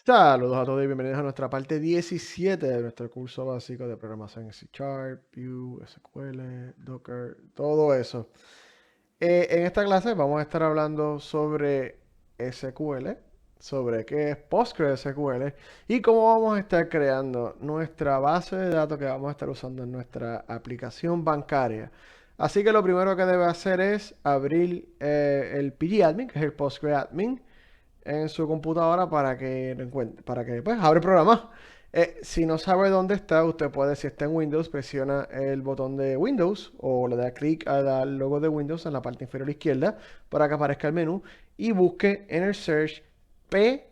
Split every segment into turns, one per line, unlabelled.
Saludos a todos y bienvenidos a nuestra parte 17 de nuestro curso básico de programación en C Sharp, Vue, SQL, Docker, todo eso. En esta clase vamos a estar hablando sobre SQL, sobre qué es PostgreSQL y cómo vamos a estar creando nuestra base de datos que vamos a estar usando en nuestra aplicación bancaria. Así que lo primero que debe hacer es abrir el pgadmin, que es el PostgreAdmin en su computadora para que lo encuentre, para que pues abre el programa. Si no sabe dónde está, usted puede, si está en Windows, presiona el botón de Windows o le da clic al logo de Windows en la parte inferior izquierda para que aparezca el menú y busque en el search pgadmin,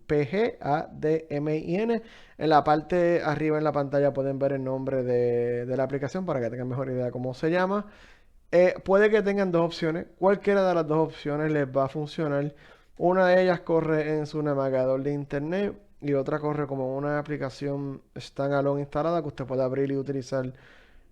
Pgadmin. En la parte arriba en la pantalla pueden ver el nombre de la aplicación para que tengan mejor idea de cómo se llama. Puede que tengan dos opciones. Cualquiera de las dos opciones les va a funcionar. Una de ellas corre en su navegador de internet y otra corre como una aplicación standalone instalada que usted puede abrir y utilizar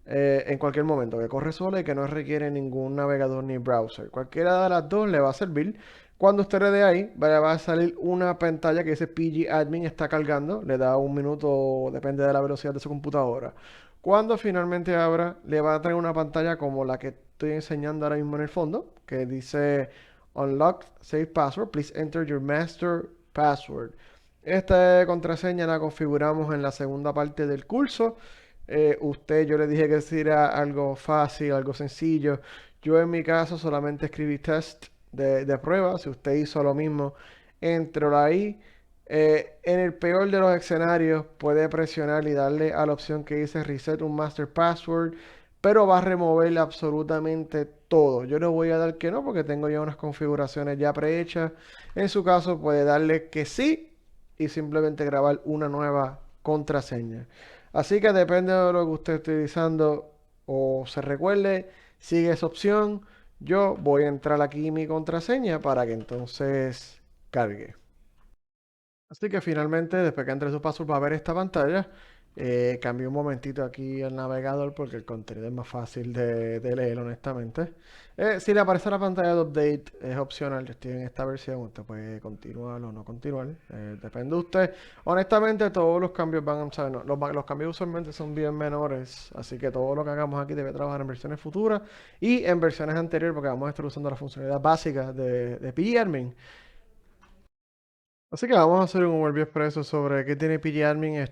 en cualquier momento, que corre sola y que no requiere ningún navegador ni browser. Cualquiera de las dos le va a servir. Cuando usted le dé ahí, va a salir una pantalla que dice pgadmin está cargando. Le da un minuto, depende de la velocidad de su computadora. Cuando finalmente abra, le va a traer una pantalla como la que estoy enseñando ahora mismo en el fondo, que dice Unlock Save Password. Please enter your master password. Esta contraseña la configuramos en la segunda parte del curso. Yo le dije que si era algo fácil, algo sencillo. Yo en mi caso solamente escribí test de prueba. Si usted hizo lo mismo, entró ahí. En el peor de los escenarios, puede presionar y darle a la opción que dice Reset un Master Password, pero va a remover absolutamente todo. Yo le voy a dar que no porque tengo ya unas configuraciones ya prehechas. En su caso, puede darle que sí y simplemente grabar una nueva contraseña. Así que depende de lo que usted esté utilizando o se recuerde, sigue esa opción. Yo voy a entrar aquí mi contraseña para que entonces cargue. Así que finalmente, después que entre su password, va a ver esta pantalla. Cambié un momentito aquí el navegador porque el contenido es más fácil de leer, honestamente. Si le aparece la pantalla de update, es opcional. Yo estoy en esta versión. Usted puede continuar o no continuar. Depende de usted. Honestamente, todos los cambios van a. ¿Sabe? No, los cambios usualmente son bien menores. Así que todo lo que hagamos aquí debe trabajar en versiones futuras y en versiones anteriores porque vamos a estar usando la funcionalidad básica de pgadmin. Así que vamos a hacer un overview expreso sobre qué tiene pgadmin.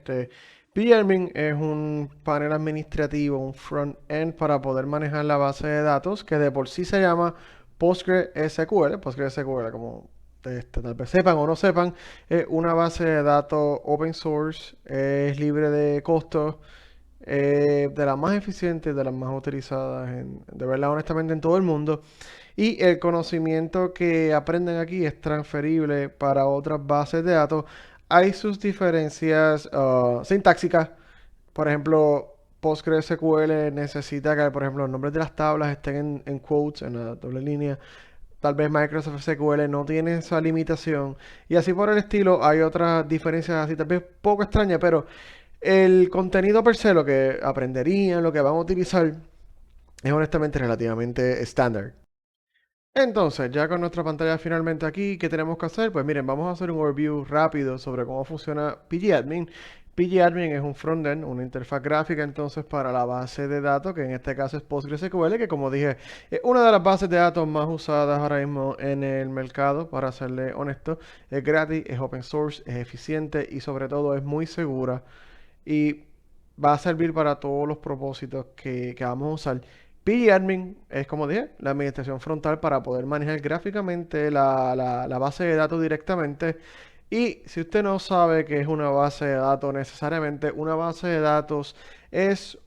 pgadmin es un panel administrativo, un front-end para poder manejar la base de datos que de por sí se llama PostgreSQL. PostgreSQL, como tal vez sepan o no sepan, es una base de datos open source, es libre de costos, de las más eficientes, de las más utilizadas, de verdad, honestamente, en todo el mundo. Y el conocimiento que aprenden aquí es transferible para otras bases de datos. Hay sus diferencias sintácticas. Por ejemplo, PostgreSQL necesita que, por ejemplo, los nombres de las tablas estén en quotes, en la doble línea. Tal vez Microsoft SQL no tiene esa limitación. Y así por el estilo, hay otras diferencias así, tal vez poco extrañas, pero el contenido per se, lo que aprenderían, lo que van a utilizar, es honestamente relativamente estándar. Entonces, ya con nuestra pantalla finalmente aquí, ¿qué tenemos que hacer? Pues miren, vamos a hacer un overview rápido sobre cómo funciona pgadmin. pgadmin es un frontend, una interfaz gráfica entonces para la base de datos, que en este caso es PostgreSQL, que como dije, es una de las bases de datos más usadas ahora mismo en el mercado, para serle honesto. Es gratis, es open source, es eficiente y sobre todo es muy segura y va a servir para todos los propósitos que vamos a usar. pgadmin es, como dije, la administración frontal para poder manejar gráficamente la base de datos directamente. Y si usted no sabe qué es una base de datos necesariamente, una base de datos es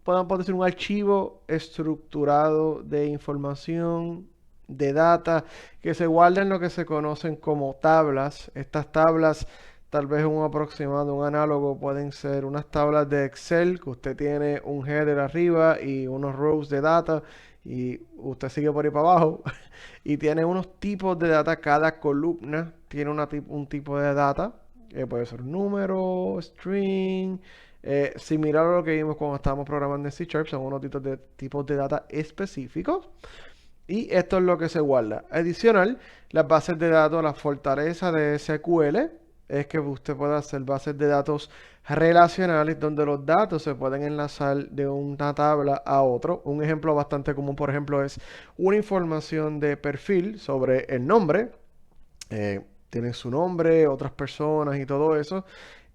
podemos decir, un archivo estructurado de información, de data, que se guarda en lo que se conocen como tablas. Estas tablas, tal vez un aproximado, un análogo, pueden ser unas tablas de Excel que usted tiene un header arriba y unos rows de data y usted sigue por ahí para abajo y tiene unos tipos de data. Cada columna tiene un tipo de data, que puede ser un número, string, similar a lo que vimos cuando estábamos programando en C Sharp. Son unos tipos de data específicos. Y esto es lo que se guarda. Adicional, las bases de datos, la fortaleza de SQL es que usted puede hacer bases de datos relacionales donde los datos se pueden enlazar de una tabla a otro. Un ejemplo bastante común, por ejemplo, es una información de perfil sobre el nombre. Tienen su nombre, otras personas y todo eso.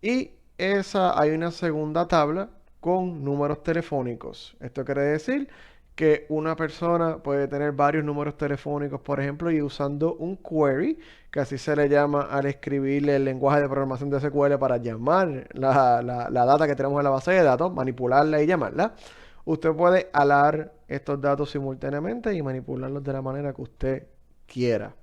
Y hay una segunda tabla con números telefónicos. Esto quiere decir que una persona puede tener varios números telefónicos, por ejemplo, y usando un query, que así se le llama al escribir el lenguaje de programación de SQL para llamar la data que tenemos en la base de datos, manipularla y llamarla. Usted puede alar estos datos simultáneamente y manipularlos de la manera que usted quiera.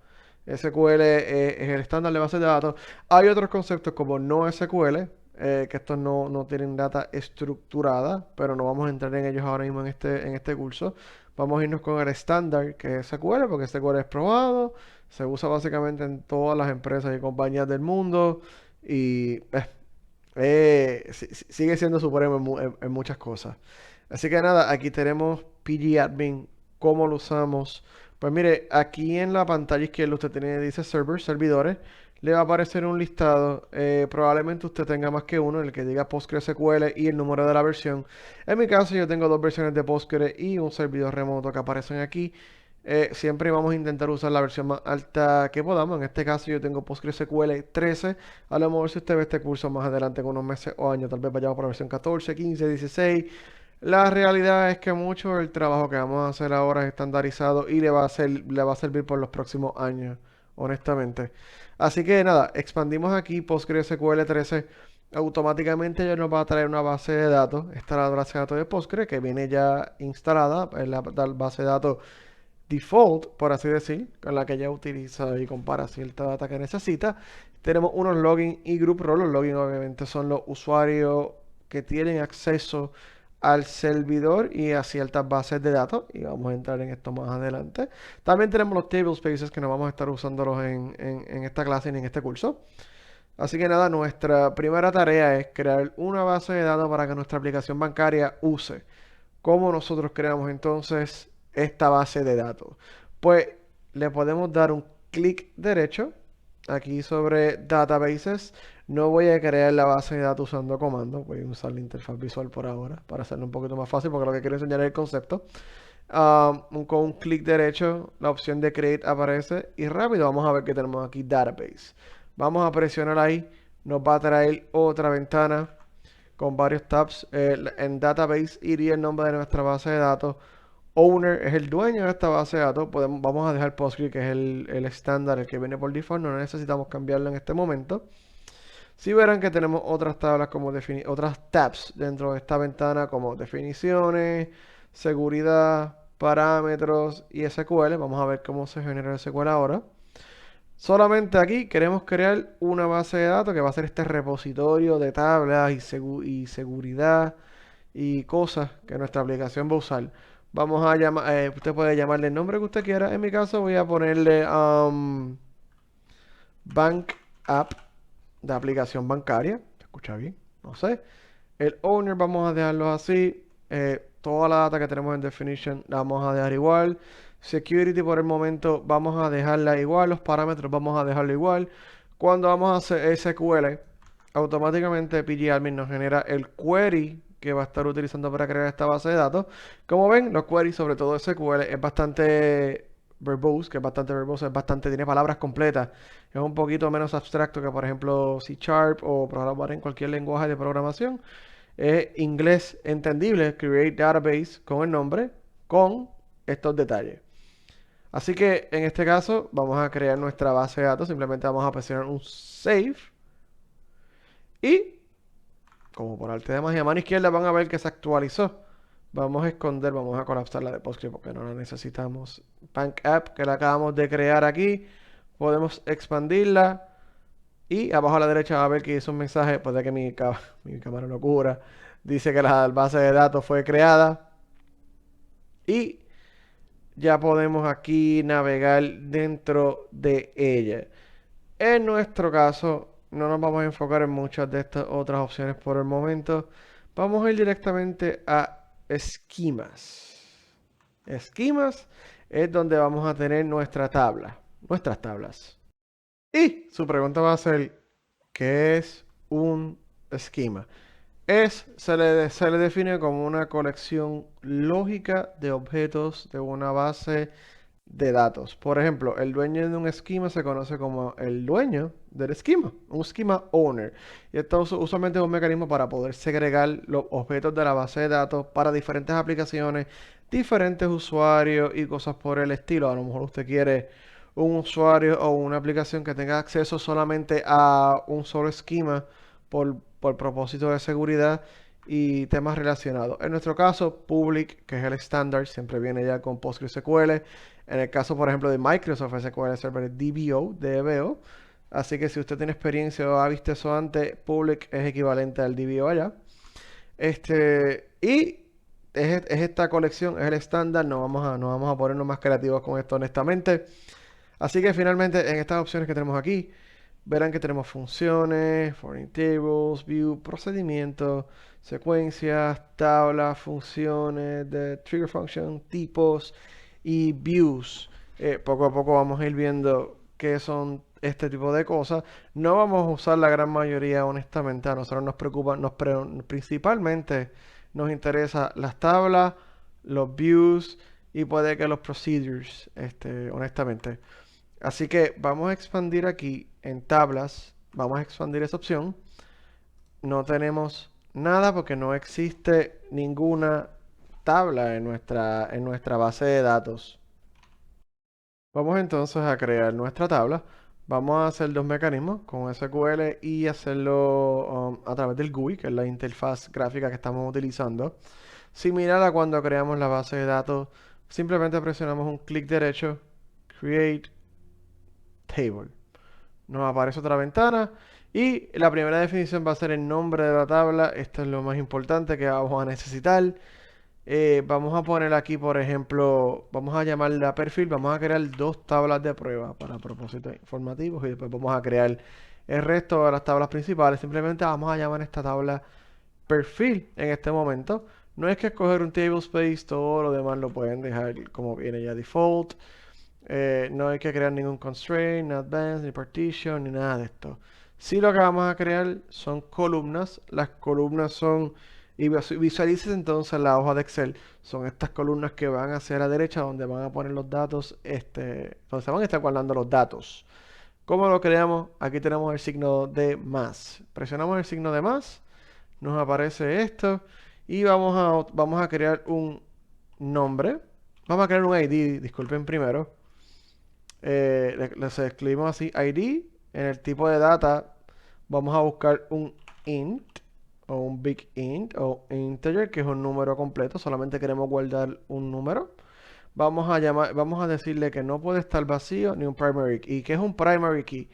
SQL es el estándar de base de datos. Hay otros conceptos como no SQL, que estos no tienen data estructurada, pero no vamos a entrar en ellos ahora mismo en este curso. Vamos a irnos con el estándar que es SQL, porque SQL es probado, se usa básicamente en todas las empresas y compañías del mundo y sigue siendo supremo en muchas cosas. Así que nada, aquí tenemos pgadmin, cómo lo usamos. Pues mire, aquí en la pantalla izquierda usted tiene, dice servers, servidores. Le va a aparecer un listado. Probablemente usted tenga más que uno, el que diga PostgreSQL y el número de la versión. En mi caso, yo tengo dos versiones de Postgre y un servidor remoto que aparecen aquí. Siempre vamos a intentar usar la versión más alta que podamos. En este caso, yo tengo PostgreSQL 13. A lo mejor si usted ve este curso más adelante con unos meses o años, tal vez vayamos por la versión 14, 15, 16. La realidad es que mucho del trabajo que vamos a hacer ahora es estandarizado y le va a servir por los próximos años, honestamente. Así que nada, expandimos aquí PostgreSQL 13. Automáticamente ya nos va a traer una base de datos. Esta es la base de datos de Postgre que viene ya instalada en la base de datos default, por así decir, con la que ya utiliza y compara cierta data que necesita. Tenemos unos login y group role. Los login obviamente son los usuarios que tienen acceso al servidor y a ciertas bases de datos, y vamos a entrar en esto más adelante. También tenemos los tablespaces que no vamos a estar usándolos en esta clase ni en este curso. Así que nada, nuestra primera tarea es crear una base de datos para que nuestra aplicación bancaria use. ¿Cómo nosotros creamos entonces esta base de datos? Pues le podemos dar un clic derecho aquí sobre Databases. No voy a crear la base de datos usando comandos. Voy a usar la interfaz visual por ahora para hacerlo un poquito más fácil porque lo que quiero enseñar es el concepto. Con un clic derecho la opción de Create aparece y rápido vamos a ver que tenemos aquí Database. Vamos a presionar ahí. Nos va a traer otra ventana con varios tabs. En Database iría el nombre de nuestra base de datos. Owner es el dueño de esta base de datos. Vamos a dejar Postgre, que es el estándar, el que viene por default. No necesitamos cambiarlo en este momento. Si verán que tenemos otras tablas como otras tabs dentro de esta ventana como definiciones, seguridad, parámetros y SQL. Vamos a ver cómo se genera el SQL ahora. Solamente aquí queremos crear una base de datos que va a ser este repositorio de tablas y seguridad y cosas que nuestra aplicación va a usar. Vamos a llamar, usted puede llamarle el nombre que usted quiera. En mi caso voy a ponerle Bank App de aplicación bancaria. ¿Se escucha bien? No sé. El owner vamos a dejarlo así. Toda la data que tenemos en definition la vamos a dejar igual. Security por el momento vamos a dejarla igual. Los parámetros vamos a dejarlo igual. Cuando vamos a hacer SQL, automáticamente pgadmin nos genera el query que va a estar utilizando para crear esta base de datos. Como ven, los queries, sobre todo SQL, es bastante verbose, que es bastante verboso, tiene palabras completas. Es un poquito menos abstracto que, por ejemplo, C Sharp o programar en cualquier lenguaje de programación. Es inglés entendible, create database con el nombre, con estos detalles. Así que en este caso vamos a crear nuestra base de datos. Simplemente vamos a presionar un save. Y como por arte de magia, a mano izquierda van a ver que se actualizó. Vamos a esconder, vamos a colapsar la de Postgre porque no la necesitamos. Bank App que la acabamos de crear aquí. Podemos expandirla. Y abajo a la derecha va a ver que hizo un mensaje. Puede que mi cámara no cubra. Dice que la base de datos fue creada. Y ya podemos aquí navegar dentro de ella. En nuestro caso, no nos vamos a enfocar en muchas de estas otras opciones por el momento. Vamos a ir directamente a esquemas. Esquemas es donde vamos a tener nuestra tabla, nuestras tablas. Y su pregunta va a ser, ¿qué es un esquema? Se le define como una colección lógica de objetos de una base de datos. Por ejemplo, el dueño de un esquema se conoce como el dueño del esquema, un esquema owner. Y esto usualmente es un mecanismo para poder segregar los objetos de la base de datos para diferentes aplicaciones, diferentes usuarios y cosas por el estilo. A lo mejor usted quiere un usuario o una aplicación que tenga acceso solamente a un solo esquema por propósito de seguridad y temas relacionados. En nuestro caso, Public, que es el estándar, siempre viene ya con PostgreSQL. En el caso, por ejemplo, de Microsoft SQL Server DBO, DBO. Así que si usted tiene experiencia o ha visto eso antes, Public es equivalente al DBO allá. Y es esta colección, es el estándar. No vamos a ponernos más creativos con esto, honestamente. Así que finalmente, en estas opciones que tenemos aquí, verán que tenemos funciones, foreign tables, view, procedimientos, secuencias, tablas, funciones, de trigger function, tipos y views. Poco a poco vamos a ir viendo qué son este tipo de cosas. No vamos a usar la gran mayoría, honestamente. A nosotros nos preocupa, principalmente nos interesa las tablas, los views y puede que los procedures, honestamente. Así que vamos a expandir aquí en tablas. Vamos a expandir esa opción. No tenemos nada porque no existe ninguna tabla en nuestra base de datos. Vamos entonces a crear nuestra tabla. Vamos a hacer dos mecanismos con SQL y hacerlo a través del GUI, que es la interfaz gráfica que estamos utilizando. Similar a cuando creamos la base de datos, simplemente presionamos un clic derecho, Create Table. Nos aparece otra ventana y la primera definición va a ser el nombre de la tabla. Esto es lo más importante que vamos a necesitar. Vamos a poner aquí, por ejemplo, vamos a llamarla perfil. Vamos a crear dos tablas de prueba para propósitos informativos y después vamos a crear el resto de las tablas principales. Simplemente vamos a llamar esta tabla perfil en este momento. No es que escoger un table space, todo lo demás lo pueden dejar como viene ya default. No hay que crear ningún constraint, ni advanced, ni partition, ni nada de esto. Sí, lo que vamos a crear son columnas. Las columnas son, y visualices entonces la hoja de Excel. Son estas columnas que van hacia la derecha donde van a poner los datos, donde se van a estar guardando los datos. ¿Cómo lo creamos? Aquí tenemos el signo de más. Presionamos el signo de más, nos aparece esto y vamos a crear un nombre. Vamos a crear un ID, disculpen primero. Les escribimos así, ID. En el tipo de data vamos a buscar un int o un big int o integer, que es un número completo. Solamente queremos guardar un número. Vamos a decirle que no puede estar vacío ni un primary key. ¿Qué es un primary key?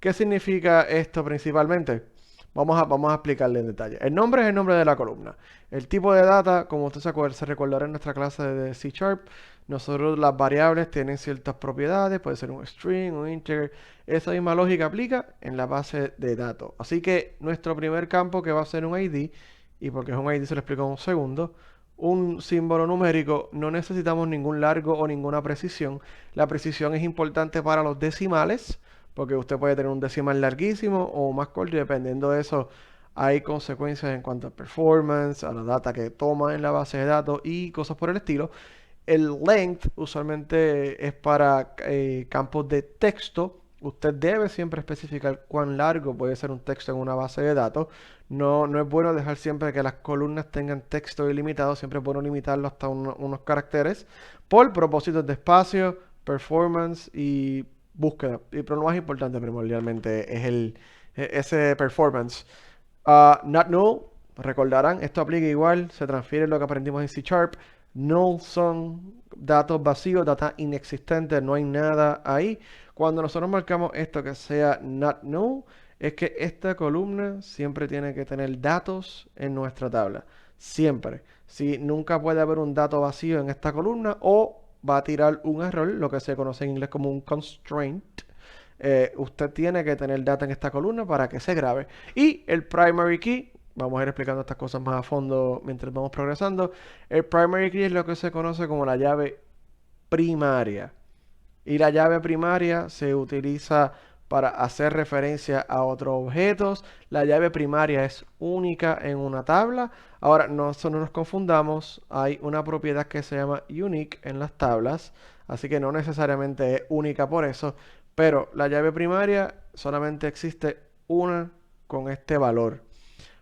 ¿Qué significa esto principalmente? Vamos a explicarle en detalle. El nombre es el nombre de la columna. El tipo de data, como usted se recordará en nuestra clase de C Sharp, nosotros las variables tienen ciertas propiedades, puede ser un string, un integer. Esa misma lógica aplica en la base de datos. Así que nuestro primer campo, que va a ser un ID, y porque es un ID se lo explico en un segundo, un símbolo numérico, no necesitamos ningún largo o ninguna precisión. La precisión es importante para los decimales, porque usted puede tener un decimal larguísimo o más corto y dependiendo de eso hay consecuencias en cuanto a performance, a la data que toma en la base de datos y cosas por el estilo. El length usualmente es para campos de texto. Usted debe siempre especificar cuán largo puede ser un texto en una base de datos. No es bueno dejar siempre que las columnas tengan texto ilimitado. Siempre es bueno limitarlo hasta unos caracteres por propósitos de espacio, performance y búsqueda. Pero lo más importante primordialmente es ese performance. Not null, recordarán, esto aplica igual, se transfiere lo que aprendimos en C Sharp. Null son datos vacíos, data inexistentes, no hay nada ahí. Cuando nosotros marcamos esto que sea not null, es que esta columna siempre tiene que tener datos en nuestra tabla. Siempre. Si nunca puede haber un dato vacío en esta columna o va a tirar un error, lo que se conoce en inglés como un constraint. Usted tiene que tener data en esta columna para que se grabe. Y el primary key, vamos a ir explicando estas cosas más a fondo mientras vamos progresando. El primary key es lo que se conoce como la llave primaria. Y la llave primaria se utiliza para hacer referencia a otros objetos. La llave primaria es única en una tabla. Ahora, no nos confundamos. Hay una propiedad que se llama unique en las tablas. Así que no necesariamente es única por eso. Pero la llave primaria solamente existe una con este valor.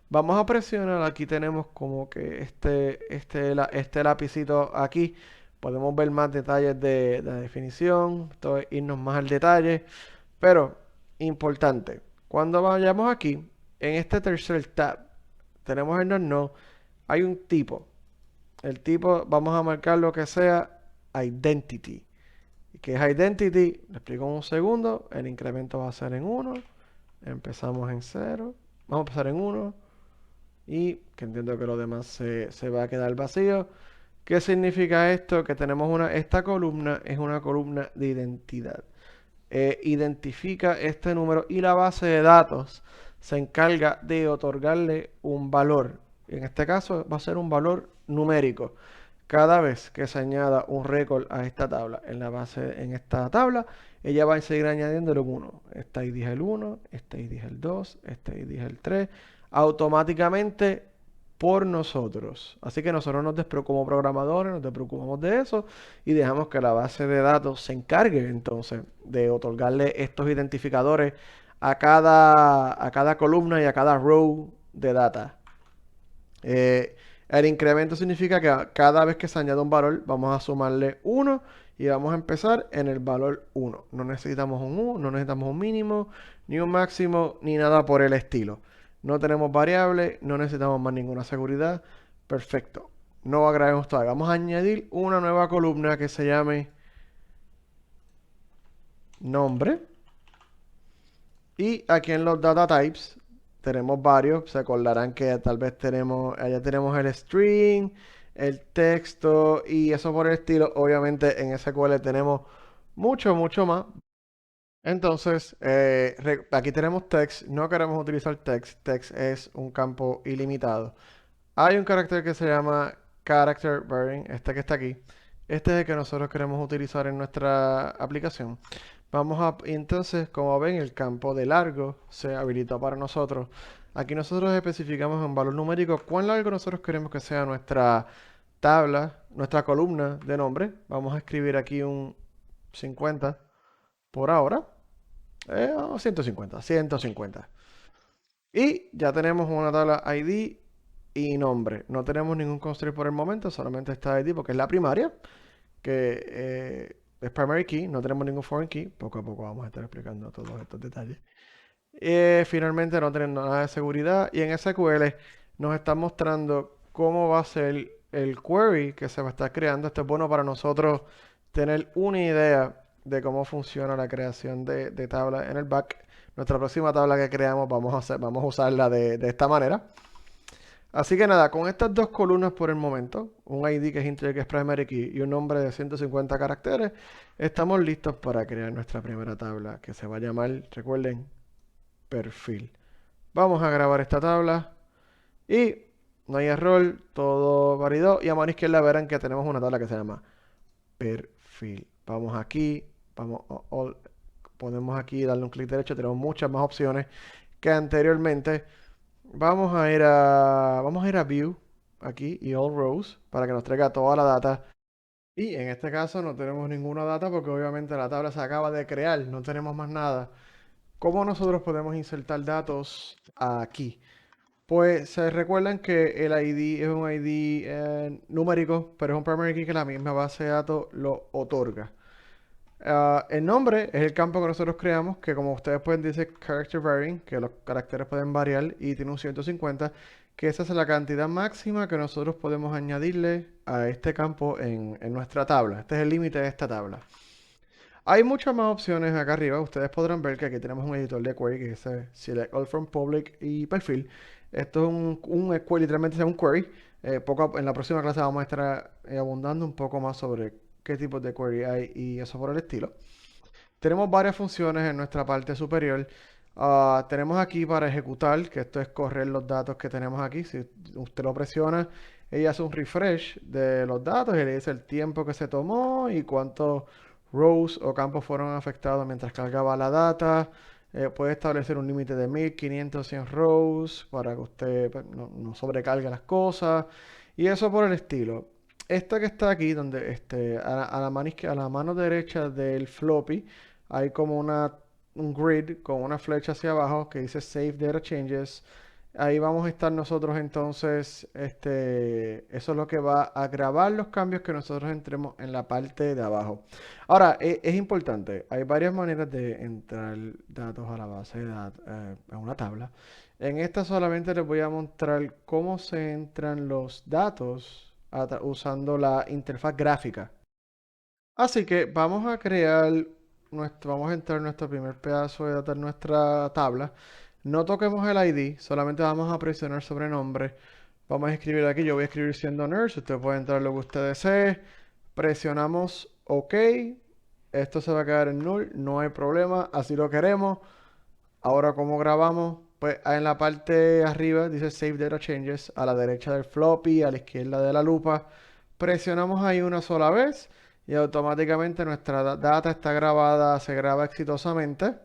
Vamos a presionar, aquí tenemos como que este lapicito aquí. Podemos ver más detalles de la definición, esto es irnos más al detalle. Pero, importante, cuando vayamos aquí, en este tercer tab, tenemos el no, hay un tipo. El tipo, vamos a marcar lo que sea identity. ¿Qué es identity? Le explico en un segundo. El incremento va a ser en 1. Empezamos en 0. Vamos a empezar en 1. Y que entiendo que lo demás se va a quedar vacío. ¿Qué significa esto? Que tenemos esta columna es una columna de identidad. Identifica este número y la base de datos se encarga de otorgarle un valor. En este caso va a ser un valor numérico. Cada vez que se añada un récord a esta tabla, en esta tabla, ella va a seguir añadiéndole un 1. Esta ID es el 1, esta ID es el 2, esta ID es el 3. Automáticamente por nosotros. Así que nosotros como programadores nos despreocupamos de eso y dejamos que la base de datos se encargue entonces de otorgarle estos identificadores a cada columna y a cada row de data. El incremento significa que cada vez que se añade un valor, vamos a sumarle 1 y vamos a empezar en el valor 1. No necesitamos un 1, no necesitamos un mínimo, ni un máximo, ni nada por el estilo. No tenemos variables, no necesitamos más ninguna seguridad. Perfecto. No agregamos todavía. Vamos a añadir una nueva columna que se llame nombre. Y aquí en los data types tenemos varios. Se acordarán que tal vez allá tenemos el string, el texto y eso por el estilo. Obviamente en SQL tenemos mucho, mucho más. Entonces, aquí tenemos text. No queremos utilizar text. Text es un campo ilimitado. Hay un carácter que se llama character varying, este que está aquí. Este es el que nosotros queremos utilizar en nuestra aplicación. Entonces, como ven, el campo de largo se habilitó para nosotros. Aquí nosotros especificamos en valor numérico cuán largo nosotros queremos que sea nuestra tabla, nuestra columna de nombre. Vamos a escribir aquí un 50 por ahora. O 150, 150. Y ya tenemos una tabla ID y nombre. No tenemos ningún constraint por el momento, solamente está ID porque es la primaria, que es primary key. No tenemos ningún foreign key. Poco a poco vamos a estar explicando todos estos detalles. Finalmente no tenemos nada de seguridad y en SQL nos está mostrando cómo va a ser el query que se va a estar creando. Esto es bueno para nosotros tener una idea de cómo funciona la creación de tablas en el back. Nuestra próxima tabla que creamos vamos a usarla de esta manera. Así que nada, con estas dos columnas por el momento, un ID que es integer, que es primary key, y un nombre de 150 caracteres, estamos listos para crear nuestra primera tabla que se va a llamar, recuerden, perfil. Vamos a grabar esta tabla y no hay error, todo validó. Y a mano izquierda verán que tenemos una tabla que se llama perfil. Vamos aquí, ponemos aquí, darle un clic derecho, tenemos muchas más opciones que anteriormente. Vamos a ir a View aquí y All Rows para que nos traiga toda la data. Y en este caso no tenemos ninguna data porque obviamente la tabla se acaba de crear, no tenemos más nada. ¿Cómo nosotros podemos insertar datos aquí? Pues se recuerdan que el ID es un ID numérico, pero es un primary key que la misma base de datos lo otorga. El nombre es el campo que nosotros creamos, que como ustedes pueden decir character varying, que los caracteres pueden variar y tiene un 150, que esa es la cantidad máxima que nosotros podemos añadirle a este campo en nuestra tabla. Este es el límite de esta tabla. Hay muchas más opciones acá arriba. Ustedes podrán ver que aquí tenemos un editor de query que dice Select All from Public y Perfil. Esto es un query, literalmente es un query. En la próxima clase vamos a estar abundando un poco más sobre qué tipos de query hay y eso por el estilo. Tenemos varias funciones en nuestra parte superior. Tenemos aquí para ejecutar, que esto es correr los datos que tenemos aquí. Si usted lo presiona, ella hace un refresh de los datos y le dice el tiempo que se tomó y cuántos rows o campos fueron afectados mientras cargaba la data. Puede establecer un límite de 1500, 100 rows para que usted pues, no sobrecargue las cosas y eso por el estilo. Esta que está aquí, donde a la mano a la mano derecha del floppy, hay como un grid con una flecha hacia abajo que dice Save Data Changes. Ahí vamos a estar nosotros entonces, eso es lo que va a grabar los cambios que nosotros entremos en la parte de abajo. Ahora, es importante, hay varias maneras de entrar datos a la base de datos, a una tabla. En esta solamente les voy a mostrar cómo se entran los datos usando la interfaz gráfica. Así que vamos a crear vamos a entrar en nuestro primer pedazo de datos en nuestra tabla. No toquemos el ID, solamente vamos a presionar sobre nombre. Vamos a escribir aquí, yo voy a escribir siendo nurse, usted puede entrar lo que usted desee. Presionamos OK. Esto se va a quedar en null, no hay problema, así lo queremos. Ahora, ¿cómo grabamos? Pues en la parte de arriba dice Save Data Changes, a la derecha del floppy, a la izquierda de la lupa. Presionamos ahí una sola vez y automáticamente nuestra data está grabada, se graba exitosamente.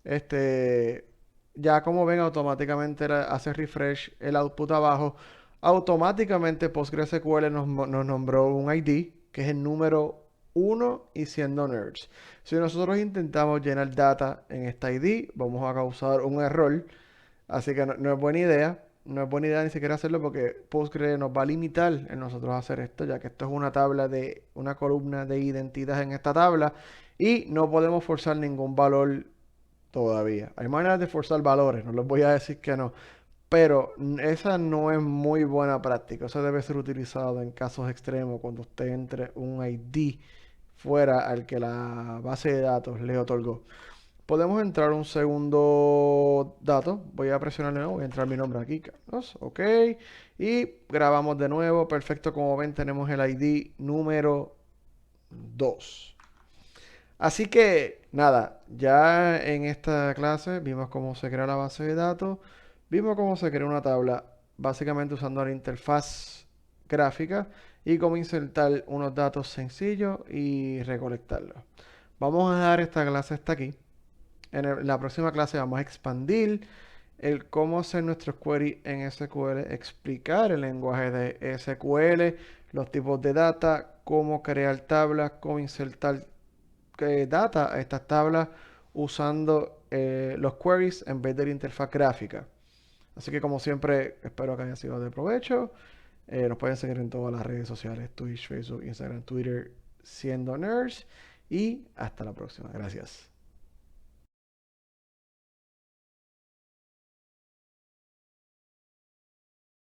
Este, ya como ven, automáticamente hace refresh el output abajo. Automáticamente PostgreSQL nos nombró un ID, que es el número 1 y siendo nerds. Si nosotros intentamos llenar data en esta ID, vamos a causar un error. Así que no es buena idea. No es buena idea ni siquiera hacerlo porque Postgre nos va a limitar en nosotros hacer esto, ya que esto es una tabla de una columna de identidad en esta tabla y no podemos forzar ningún valor todavía. Hay maneras de forzar valores, no les voy a decir que no, pero esa no es muy buena práctica. Eso debe ser utilizado en casos extremos cuando usted entre un ID fuera al que la base de datos le otorgó. Podemos entrar un segundo dato. Voy a presionar de nuevo. Voy a entrar mi nombre aquí, Carlos. Ok. Y grabamos de nuevo. Perfecto. Como ven, tenemos el ID número 2. Así que, nada. Ya en esta clase vimos cómo se crea la base de datos. Vimos cómo se crea una tabla. Básicamente usando la interfaz gráfica. Y cómo insertar unos datos sencillos y recolectarlos. Vamos a dejar esta clase hasta aquí. En la próxima clase vamos a expandir el cómo hacer nuestros queries en SQL, explicar el lenguaje de SQL, los tipos de data, cómo crear tablas, cómo insertar data a estas tablas usando los queries en vez de la interfaz gráfica. Así que como siempre, espero que haya sido de provecho. Nos pueden seguir en todas las redes sociales, Twitch, Facebook, Instagram, Twitter, siendo nerds. Y hasta la próxima. Gracias.